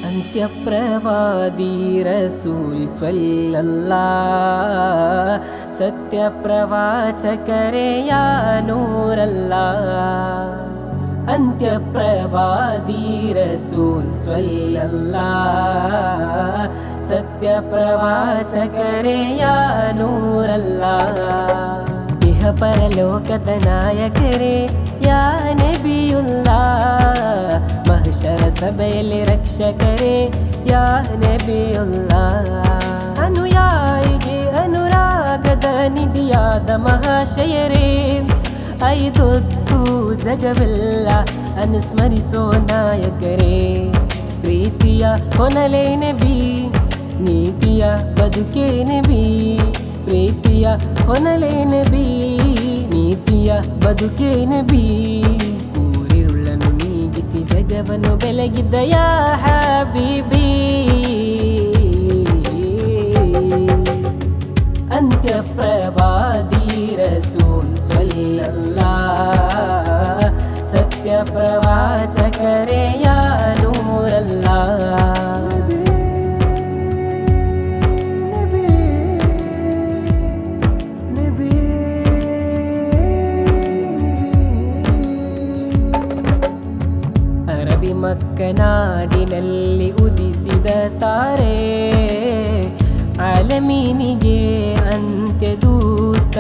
ಅಂತ್ಯಪ್ರವಾದಿ ರಸೂಲ್ ಸ್ವಲ್ಲಲ್ಲಾಹ್ ಸತ್ಯ ಪ್ರವಾಚಕರೇ ಯಾ ನೂರಲ್ಲಾಹ್ ಅಂತ್ಯಪ್ರವಾದಿ ರಸೂಲ್ ಸ್ವಲ್ಲಲ್ಲಾಹ್ ಸತ್ಯ ಪ್ರವಾಚಕರೇ ಯಾ ನೂರಲ್ಲಾಹ್ ಇಹ ಪರಲೋಕದ ನಾಯಕರೇ ಯಾ ನಬಿಯುಲ್ಲಾಹ್ ಮಹಶರ ಸಭೆಯಲ್ಲಿ ರಕ್ಷಕರೇ ಯಾ ನಬಿಯುಲ್ಲಾಹ್ ಅನುಯಾಯಿಗೆ ಅನುರಾಗದ ನಿಧಿಯಾದ ಮಹಾಶಯರೇ ಐದೊತ್ತು ಜಗವೆಲ್ಲ ಅನುಸ್ಮರಿಸೋ ನಾಯಕರೇ ಪ್ರೀತಿಯ ಹೊನಲೇ ನಬಿ ನೀತಿಯ ಬದುಕೇ ನಬಿ ಪ್ರೀತಿಯ ಹೊನಲೇ ನಬಿ ನೀತಿಯ ಬದುಕೇ ನಬಿ ಊರಿರುಳನ್ನು ನೀಗಿಸಿ ಜಗವನ್ನು ಬೆಳಗಿದ್ದ ಯಾ ಹಬೀಬಿ ಅಂತ್ಯಪ್ರವಾದಿ ರಸೂಲ್ ಸ್ವಲ್ಲಲ್ಲಾಹ್ ಸತ್ಯ ಪ್ರವಾಚಕರೇ ಯಾ ನೂರಲ್ಲಾಹ್ ಅರಬಿ ಮಕ್ಕನಾಡಿನಲ್ಲಿ ಉದಿಸಿದ ತಾರೆ ಆಲಮೀನಿಗೆ ಅಂತ್ಯದೂತ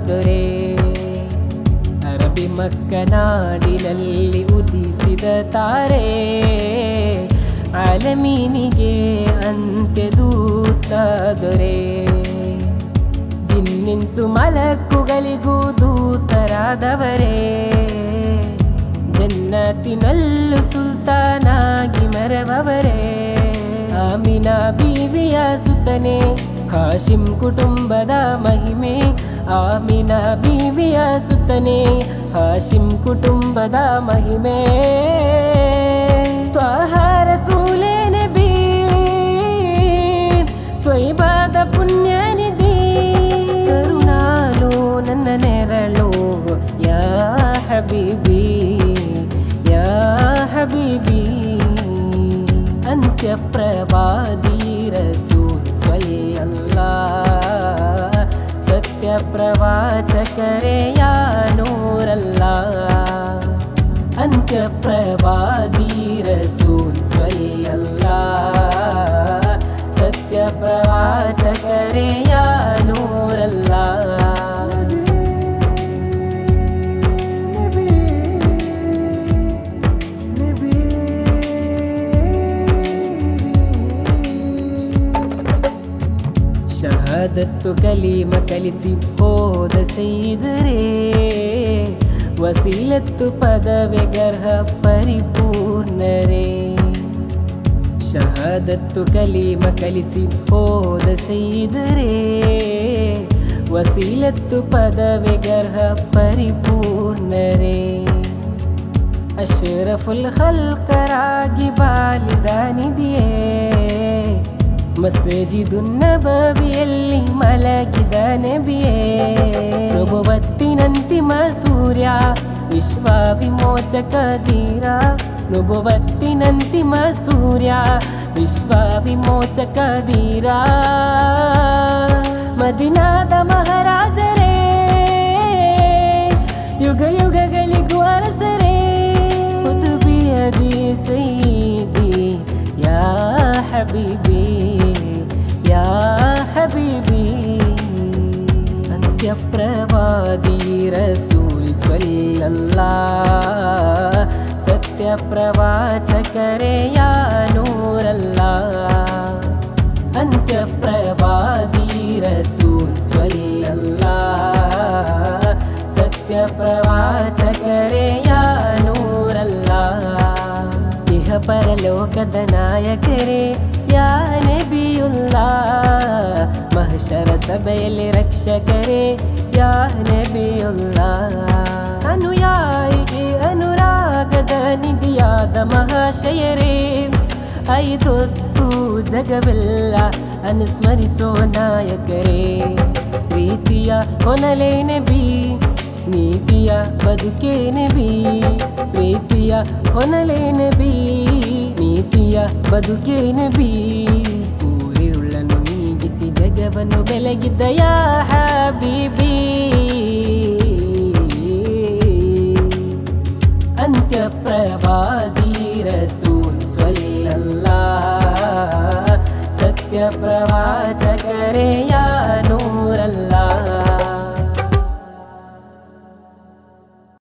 ದೊರೆ ಅರಬಿ ಮಕ್ಕನಾಡಿನಲ್ಲಿ ಉದಿಸಿದ ತಾರೆ ಆಲಮೀನಿಗೆ ಅಂತ್ಯದೂತ ದೊರೆ ಜಿನ್ನಿನ್ಸು ಮಲಕ್ಕುಗಳಿಗೂ ದೂತರಾದವರೇ ಜನ್ನತಿನಲ್ಲು ಸುಲ್ತಾನಾಗಿ ಮೆರವವರೇ ಆಮಿನಾ ಬೀವಿಯ ಸುತನೆ ಹಾಶಿಂ ಕುಟುಂಬದ ಮಹಿಮೆ ಆಮಿನಾ ಬೀವಿಯ ಸುತನೆ ಹಾಶಿಂ ಕುಟುಂಬದ ಮಹಿಮೆ ತ್ವಾಹ ರಸೂಲೇ ನಬಿ ತ್ವಯ್ಬಾದ ಪುಣ್ಯ ನಿಧಿ ಕರುಣಾಲು ನನ್ನ ನೆರಳು ಯಾ ಹಬೀಬಿ ಯಾ ಹಬೀಬಿ ಅಂತ್ಯಪ್ರವಾದಿ ರಸೂಲ್ ಸ್ವಲ್ಲಲ್ಲಾಹ್ ಸತ್ಯ ಪ್ರವಾಚಕರೇ ಯಾ ನೂರಲ್ಲಾಹ್ ಅಂತ್ಯಪ್ರವಾದಿ ರಸೂಲ್ ಸ್ವಲ್ಲಲ್ಲಾಹ್ ಸತ್ಯ ಪ್ರವಾಚಕರೇ ಯಾ ನೂರಲ್ಲಾಹ್ ಶಹಾದತ್ತು ಕಲೀಮ ಕಲಿಸಿ ಹೋದ ಸೈದರೇ ವಸೀಲತ್ತು ಪದವಿ ಗರ್ಹ ಪರಿಪೂರ್ಣರೇ ಶಹಾದತ್ತು ಕಲೀಮ ಕಲಿಸಿ ಹೋದ ಸೈದರೇ ವಸೀಲತ್ತು ಪದವಿ ಗರ್ಹ ಪರಿಪೂರ್ಣರೇ ಅಶ್ರಫುಲ್ ಖಲ್ಕರಾಗಿ ಬಾಲಿದ ನಿಧಿಯೇ ಮಸ್ಜಿದುನ್ ನಬವಿಯಲ್ಲಿ ಮಲಗಿದ ನಬಿಯೇ ನುಬುವತ್ತಿನಂತಿಮ ಸೂರ್ಯ ವಿಶ್ವ ವಿಮೋಚಕ ಧೀರ ನುಬುವತ್ತಿನಂತಿಮ ಸೂರ್ಯ ವಿಶ್ವ ವಿಮೋಚಕ ಧೀರ ಮದಿನಾದ ಮಹಾರಾಜರೇ ಯುಗ ಯುಗಗಳಿಗೂ ಅರಸರೇ ಕುತುಬಿಯದಿ ಸೈದಿ ಯಾ ಹಬೀಬಿ ಯಾ ಹಬೀಬಿ ಅಂತ್ಯಪ್ರವಾದಿ ರಸೂಲ್ ಸ್ವಲ್ಲಲ್ಲಾಹ್ ಸತ್ಯ ಪ್ರವಾಚಕರೇ ಯಾ ನೂರಲ್ಲಾಹ್ ಅಂತ್ಯಪ್ರವಾದಿ ರಸೂಲ್ ಸ್ವಲ್ಲಲ್ಲಾಹ್ ಸತ್ಯ ಪ್ರವಾಚಕರೇ ಯಾ ನೂರಲ್ಲಾಹ್ ಇಹ ಪರಲೋಕದ ನಾಯಕರೇ ಯಾ ನಬಿಯುಲ್ಲಾಹ್ ಮಹಶರ ಸಭೆಯಲ್ಲಿ ರಕ್ಷಕರೇ ಯಾ ನಬಿಯುಲ್ಲಾಹ್ ಅನುಯಾಯಿಗೆ ಅನುರಾಗದ ನಿಧಿಯಾದ ಮಹಾಶಯರೇ ಐದೊತ್ತು ಜಗವೆಲ್ಲ ಅನುಸ್ಮರಿಸೋ ನಾಯಕರೇ ಪ್ರೀತಿಯ ಹೊನಲೇ ನಬಿ ನೀತಿಯ ಬದುಕೇ ನಬಿ ಪ್ರೀತಿಯ ಹೊನಲೇ ನಬಿ ಪ್ರೀತಿಯ ಬದುಕಿನ ಬಿ ಊರಿರುಳನ್ನು ನೀಗಿಸಿ ಜಗವನ್ನು ಬೆಳಗಿದ್ದ ಯಾ ಹಬೀಬಿ ಅಂತ್ಯ ಪ್ರವಾದಿ ರಸೂಲ್ ಸ್ವಲ್ಲಲ್ಲಾಹ್ ಸತ್ಯ ಪ್ರವಾಚಕರೇ